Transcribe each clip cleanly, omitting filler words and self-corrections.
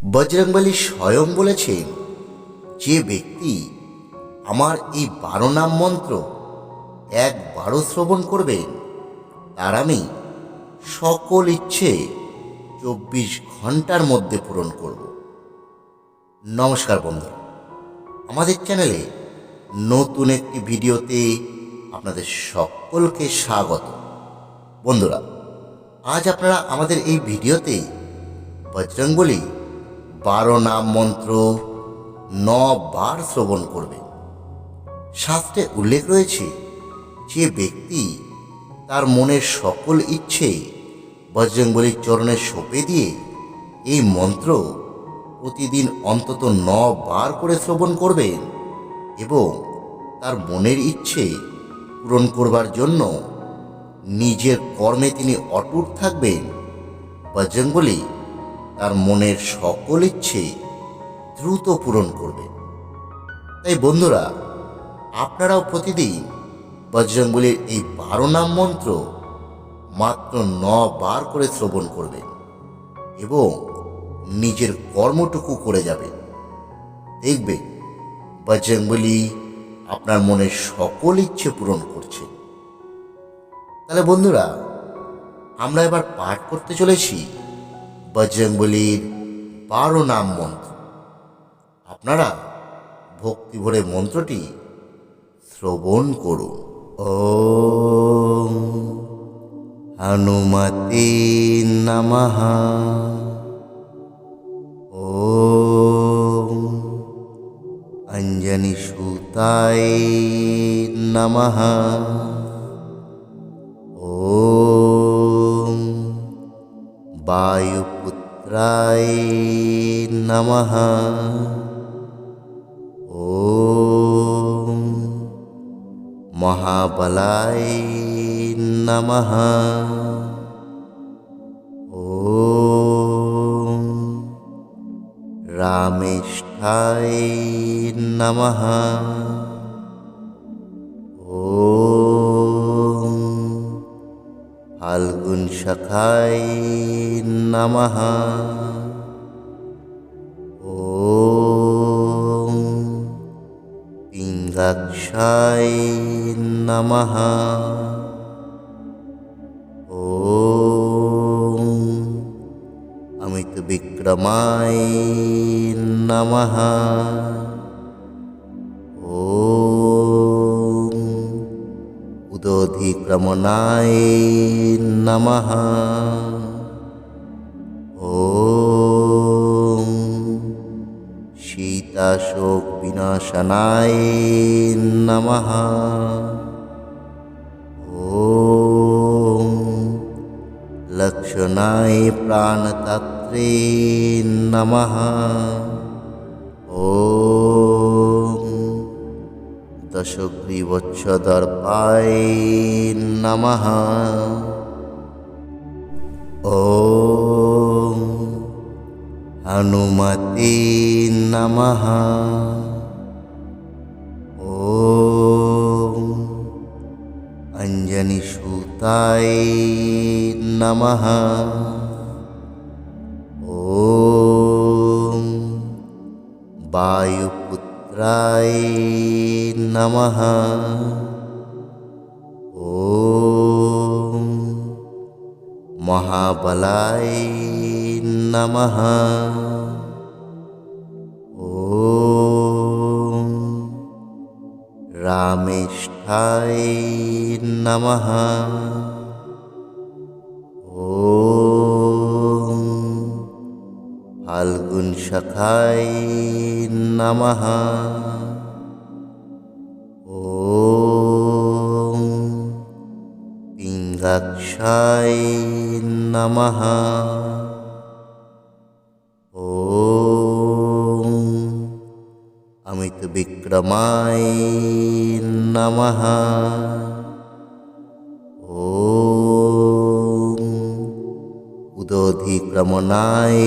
বজরংবলী স্বয়ং বলেছেন, যে ব্যক্তি আমার এই 12 নাম মন্ত্র একবারও শ্রবণ করবেন তার আমি সকল ইচ্ছে 24 ঘন্টার মধ্যে পূরণ করব। নমস্কার বন্ধুরা, আমাদের চ্যানেলে নতুন একটি ভিডিওতে আপনাদের সকলকে স্বাগত। বন্ধুরা, আজ আপনারা আমাদের এই ভিডিওতে বজরংবলী 12 নাম মন্ত্র 9 বার শ্রবণ করবেন। শাস্ত্রে উল্লেখ রয়েছে, যে ব্যক্তি তার মনের সকল ইচ্ছে বজরংবলীর চরণে সঁপে দিয়ে এই মন্ত্র প্রতিদিন অন্তত 9 বার করে শ্রবণ করবেন এবং তার মনের ইচ্ছে পূরণ করবার জন্য নিজের কর্মে তিনি অটুট থাকবেন, বজরংবলী তার মনের সকল ইচ্ছে দ্রুত পূরণ করবেন। তাই বন্ধুরা, আপনারাও প্রতিদিন বজরংবলীর এই 12 নাম মন্ত্র মাত্র 9 বার করে শ্রবণ করবেন এবং নিজের কর্মটুকু করে যাবেন। দেখবেন বজরংবলী আপনার মনের সকল ইচ্ছে পূরণ করছে। তাহলে বন্ধুরা, আমরা এবার পাঠ করতে চলেছি বজরংবলীর 12 নাম মন্ত্র। আপনারা ভক্তি ভরে মন্ত্রটি শ্রবণ করুন। ওম হনুমতে নমঃ। ওম অঞ্জনি সুতায় নমঃ। ওম বায়ুপুত্রায় নমঃ। ওম মহাবলায় নমঃ। ওম রামেষ্ঠায় নমঃ। ওম ফাল্গুন সখায় নমঃ। ওম পিঙ্গাক্ষায় নমঃ। ওম অমিত বিক্রমায় নমঃ। ওম উদোধিক্রমণায় নমঃ। ওম সীতাশোক বিনাশনায় নমঃ। ওম লক্ষণায় প্রাণতত্ত্রে নমঃ। ওম দশগ্রীবচ্ছদর্পায় নমঃ। ওম হনুমতে নমঃ। ওম অঞ্জনি সুতায় নমঃ। ওম বায়ুপুত্রায় নমঃ। ওম মহাবলায় নমঃ। ওম রামেষ্ঠায় নমঃ। ওম ফাল্গুন সখায় নমঃ। ওম পিঙ্গাক্ষায় নমঃ। ওম অমিত বিক্রমায় নমঃ। ওম উদোধিক্রমণায়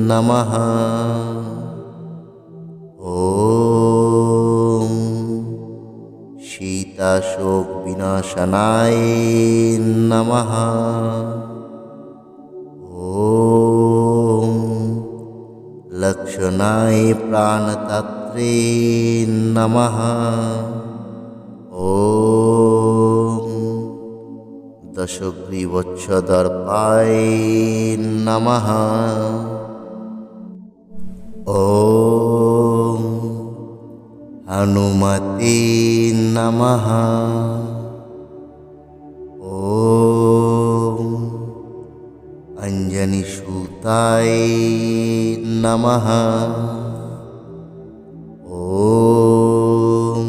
নমঃ। ওম সীতাশোক বিনাশনায় নমঃ। ওম लक्षणाय प्राणतत्त्वे नमः। ॐ दशग्रीवच्छदर्पाय नमः। ॐ हनुमते नमः। ॐ अंजनीसूताय नमः। ॐ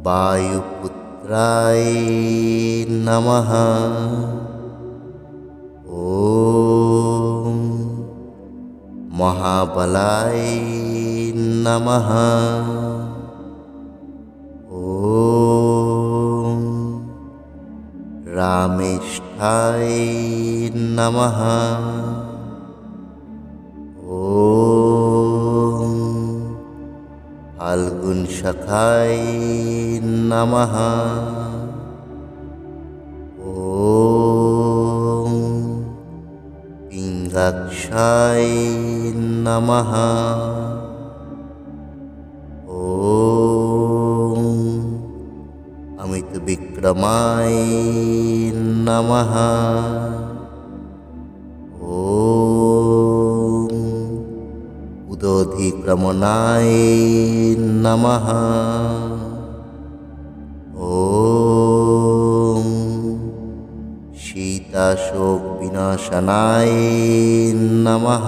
वायुपुत्राय नमः। ॐ महाबलाय नमः। ॐ रामेष्ठाय नमः। ॐ फाल्गुनसखाय नमः। ॐ पिङ्गाक्षाय नमः। ॐ अमितविक्रमाय नमः। ॐ उदोधिक्रमणाय नमः। ॐ सीताशोकविनाशनाय नमः।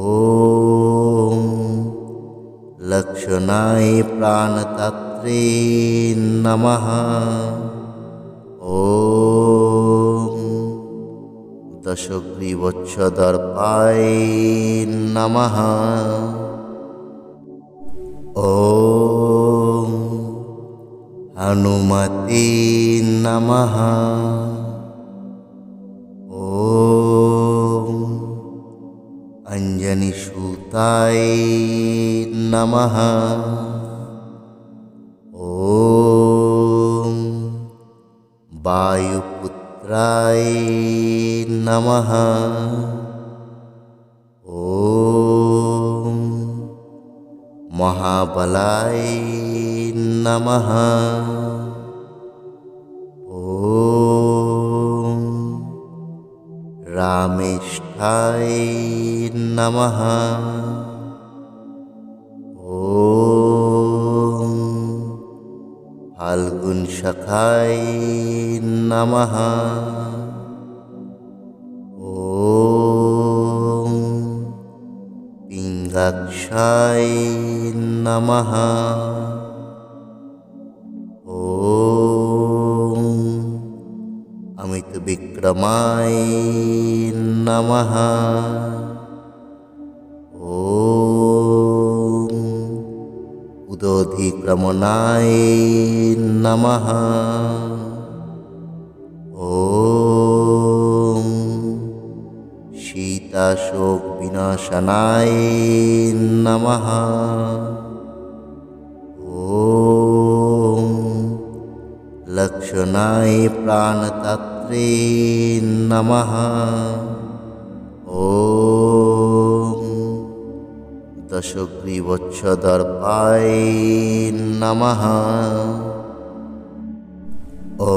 ॐ लक्षणाय प्राणतत्त्वे नमः। ॐ दशग्रीवच्छदर्पाय नमः। ॐ हनुमते नमः। ॐ अंजनीसूताय नमः। ॐ वायुपुत्राय नमः। ॐ महाबलाय नमः। ॐ रामेष्ठाय नमः। ॐ फाल्गुनसखाय नमः। ॐ पिङ्गाक्षाय नमः। ॐ अमितविक्रमाय नमः। ॐ उदोधिक्रमणाय नमः। ॐ सीताशोकविनाशनाय नमः। ॐ लक्षणाय प्राणतत्त्वे नमः। ॐ दशग्रीवच्छदर्पाय नमः। ॐ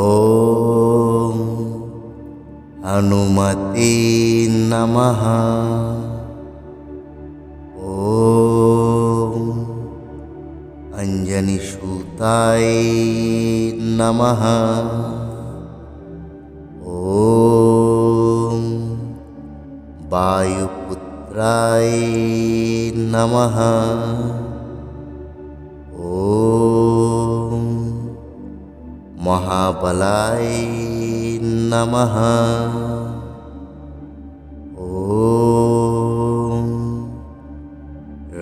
हनुमते नमः। ॐ अंजनीसूताय नमः। ॐ वायुपुत्राय नमः। ॐ महाबलाय नमः। ॐ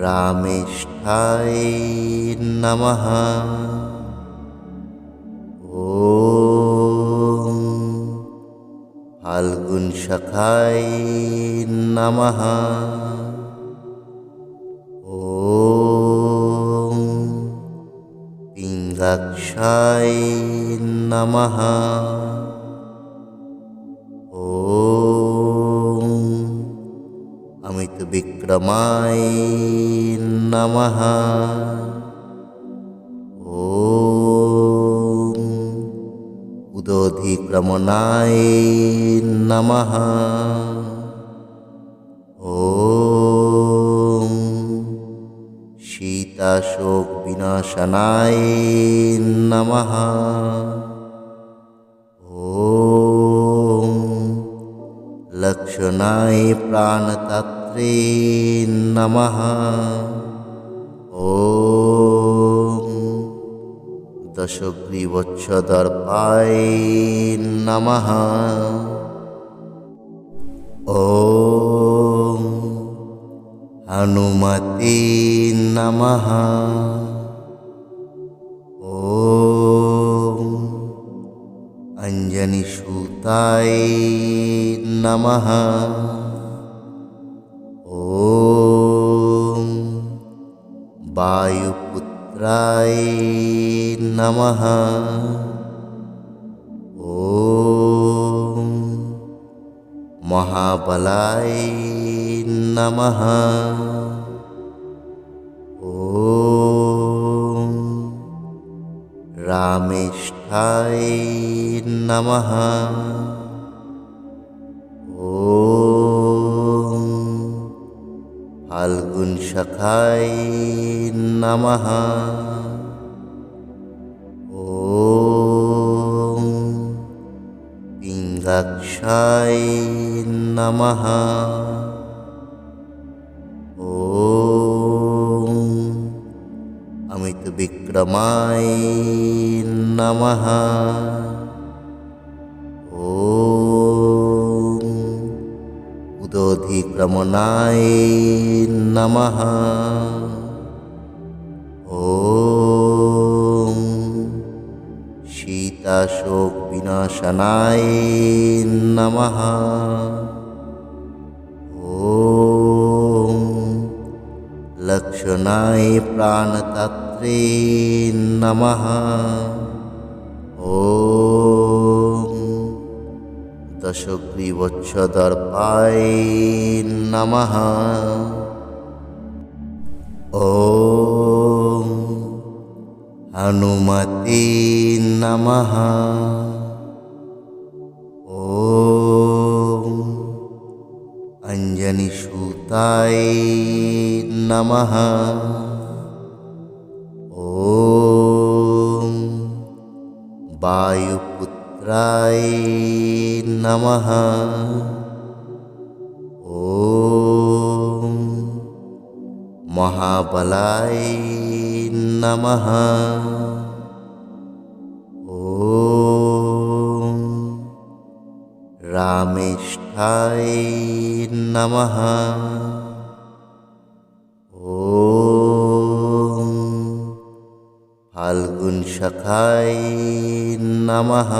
रामेष्ठाय नमः। ॐ फाल्गुनसखाय नमः। ॐ पिङ्गाक्षाय नमः। ॐ विक्रमाय नमः। ॐ उदोधिक्रमणाय नमः। ॐ शीताशोक विनाशनाय नमः। ॐ लक्षणाय प्राणतत्रे नमः। ॐ दशग्रीवच्छदर्पाय नमः। ॐ हनुमते नमः। ॐ अंजनीसूताय नमः। ॐ वायुपुत्राय नमः। ॐ महाबलाय नमः। ॐ रामेष्ठाय नमः। ॐ फाल्गुनशखाय नमः। ॐ पिङ्गाक्षाय नमः। ॐ अमितविक्रमाय नमः। ॐ उदोधिक्रमणाय नमः। ॐ शीताशोक विनाशनाय नमः। ॐ लक्षणाय प्राणतत्रे नमः। ॐ दशग्रीवच्छदर्पाय नमः। ॐ हनुमते नमः। ॐ अंजनीसूताय नमः। ॐ वायुपुत्राय नमः। ॐ महाबलाय नमः। ॐ रामेष्ठाय नमः। ॐ फाल्गुनशखाय नमः।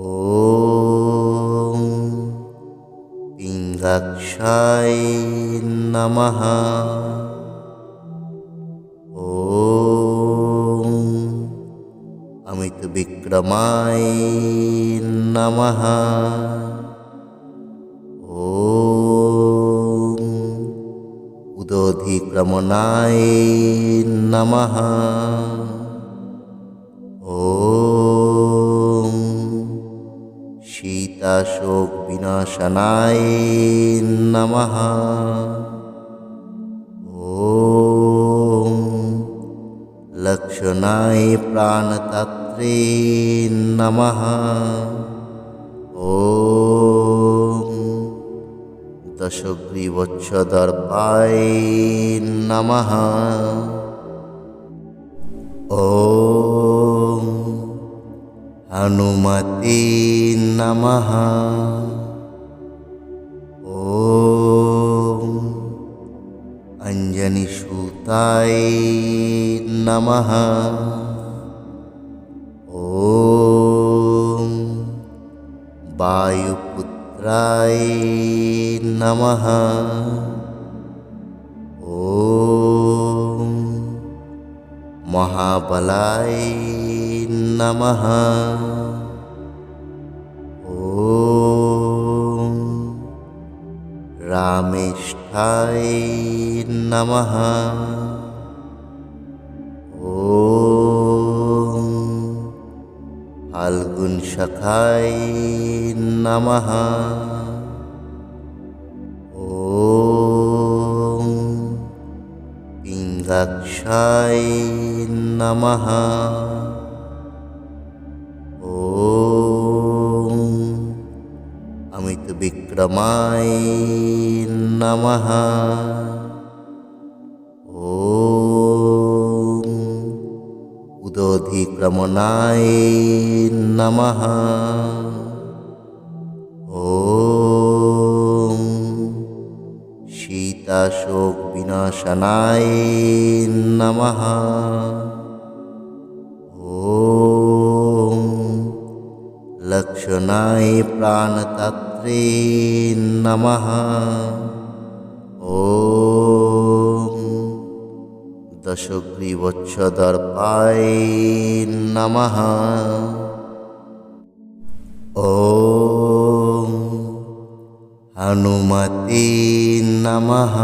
ॐ पिङ्गाक्षाय नमः। ॐ अमितविक्रमाय नमः। ॐ उदोधिक्रमणाय नमः। ॐ शीताशोक विनाशनाय नमः। ॐ लक्षणाय प्राणतत्रे नमः। ॐ दशग्रीवच्छदर्पाय नमः। ॐ हनुमते नमः। ॐ अंजनीसूताय नमः। ॐ वायुपुत्राय नमः। ॐ महाबलाय नमः। ॐ रामेष्ठाय नमः। ॐ फाल्गुनशखाय नमः। ॐ पिङ्गाक्षाय नमः। ॐ अमितविक्रमाय नमः। ॐ उदोधिक्रमणाय नमः। ॐ शीताशोकविनाशनाय नमः। ॐ लक्षणाय प्राणतत्त्वे नमः। ॐ दशग्रीवच्छदर्पाय नमः। ॐ हनुमते नमः।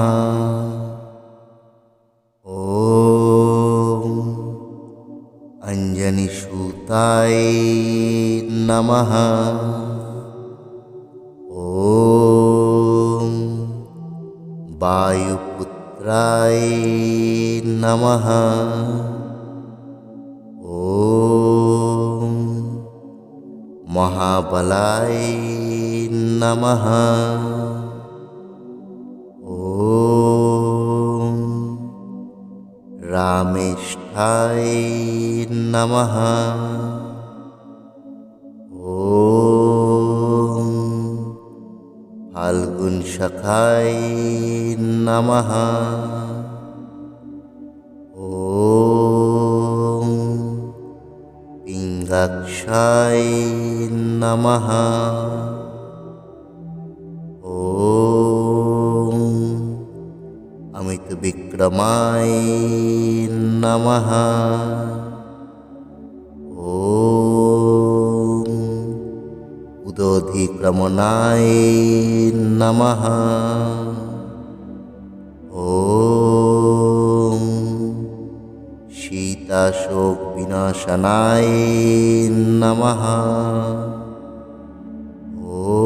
ॐ अंजनीसूताय नमः। ॐ वायुपुत्राय नमः। ॐ महाबलाय नमः। ॐ रामेष्ठाय नमः। ॐ फाल्गुनशखाय नमः। ॐ पिङ्गाक्षाय नमः। ॐ अमितविक्रमाय नमः। ॐ उदोधिक्रमणाय नमः। ॐ शीताशोकविनाशनाय नमः। ॐ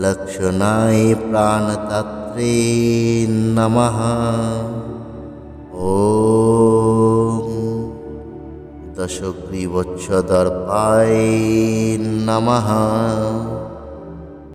लक्षणाय प्राणतत्त्वे नमः। ॐ दशग्रीवच्छदर्पाय नमः।